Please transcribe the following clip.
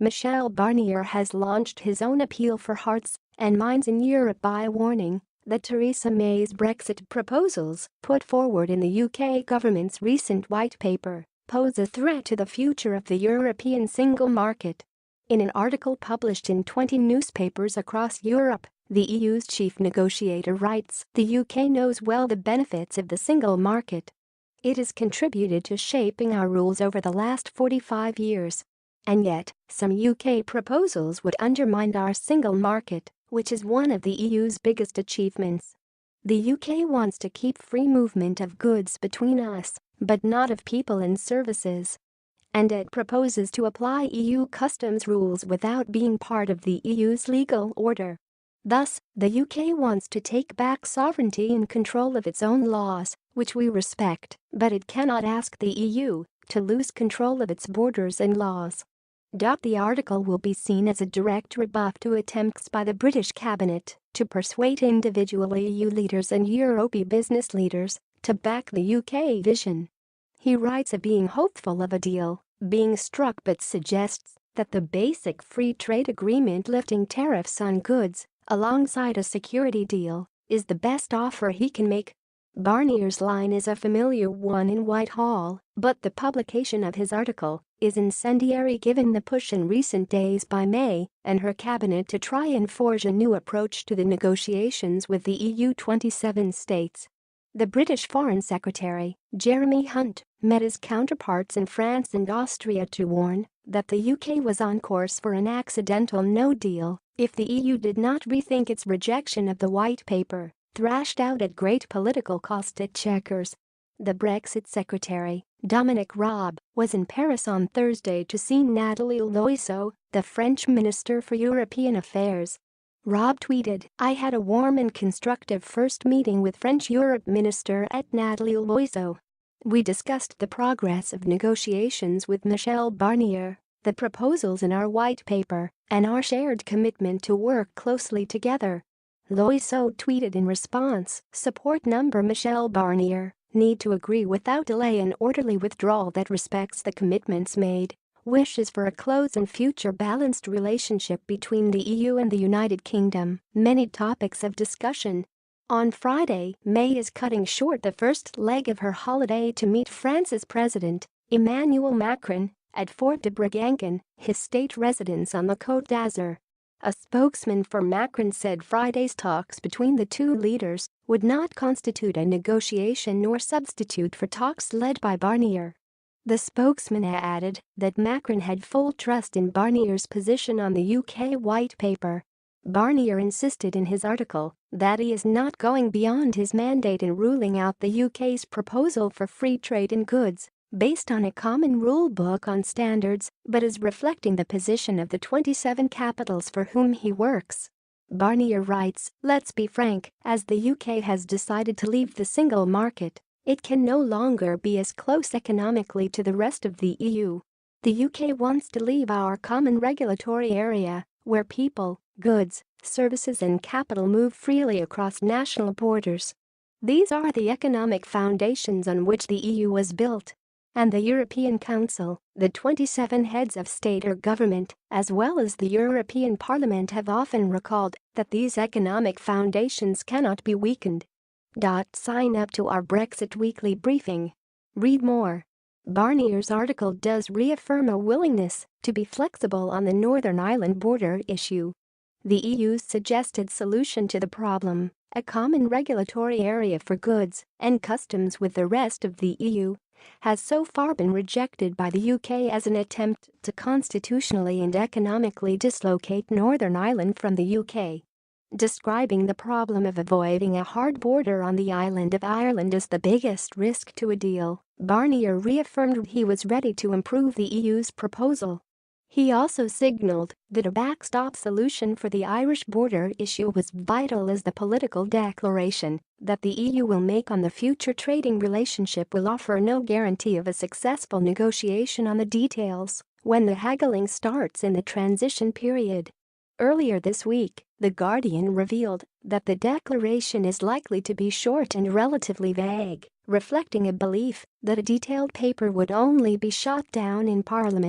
Michel Barnier has launched his own appeal for hearts and minds in Europe by warning that Theresa May's Brexit proposals, put forward in the UK government's recent white paper, pose a threat to the future of the European single market. In an article published in 20 newspapers across Europe, the EU's chief negotiator writes, "The UK knows well the benefits of the single market. It has contributed to shaping our rules over the last 45 years. And yet, some UK proposals would undermine our single market, which is one of the EU's biggest achievements. The UK wants to keep free movement of goods between us, but not of people and services. And it proposes to apply EU customs rules without being part of the EU's legal order. Thus, the UK wants to take back sovereignty and control of its own laws, which we respect, but it cannot ask the EU to lose control of its borders and laws." The article will be seen as a direct rebuff to attempts by the British cabinet to persuade individual EU leaders and European business leaders to back the UK vision. He writes of being hopeful of a deal being struck but suggests that the basic free trade agreement lifting tariffs on goods alongside a security deal is the best offer he can make. Barnier's line is a familiar one in Whitehall, but the publication of his article is incendiary given the push in recent days by May and her cabinet to try and forge a new approach to the negotiations with the EU 27 states. The British Foreign Secretary, Jeremy Hunt, met his counterparts in France and Austria to warn that the UK was on course for an accidental no deal if the EU did not rethink its rejection of the white paper, thrashed out at great political cost at Chequers. The Brexit Secretary, Dominic Raab, was in Paris on Thursday to see Nathalie Loiseau, the French Minister for European Affairs. Raab tweeted, "I had a warm and constructive first meeting with French Europe Minister Nathalie Loiseau. We discussed the progress of negotiations with Michel Barnier, the proposals in our white paper, and our shared commitment to work closely together." Loiseau tweeted in response, "Support number Michel Barnier, need to agree without delay an orderly withdrawal that respects the commitments made. Wishes for a close and future balanced relationship between the EU and the United Kingdom." Many topics of discussion. On Friday, May is cutting short the first leg of her holiday to meet France's President, Emmanuel Macron, at Fort de Bragançon, his state residence on the Côte d'Azur. A spokesman for Macron said Friday's talks between the two leaders would not constitute a negotiation nor substitute for talks led by Barnier. The spokesman added that Macron had full trust in Barnier's position on the UK white paper. Barnier insisted in his article that he is not going beyond his mandate in ruling out the UK's proposal for free trade in goods based on a common rule book on standards, but is reflecting the position of the 27 capitals for whom he works. Barnier writes, "Let's be frank, as the UK has decided to leave the single market, it can no longer be as close economically to the rest of the EU. The UK wants to leave our common regulatory area, where people, goods, services and capital move freely across national borders. These are the economic foundations on which the EU was built. And the European Council, the 27 heads of state or government, as well as the European Parliament have often recalled that these economic foundations cannot be weakened." Sign up to our Brexit weekly briefing. Read more. Barnier's article does reaffirm a willingness to be flexible on the Northern Ireland border issue. The EU's suggested solution to the problem, a common regulatory area for goods and customs with the rest of the EU, has so far been rejected by the UK as an attempt to constitutionally and economically dislocate Northern Ireland from the UK. Describing the problem of avoiding a hard border on the island of Ireland as the biggest risk to a deal, Barnier reaffirmed he was ready to improve the EU's proposal. He also signaled that a backstop solution for the Irish border issue was vital, as the political declaration that the EU will make on the future trading relationship will offer no guarantee of a successful negotiation on the details when the haggling starts in the transition period. Earlier this week, The Guardian revealed that the declaration is likely to be short and relatively vague, reflecting a belief that a detailed paper would only be shot down in Parliament.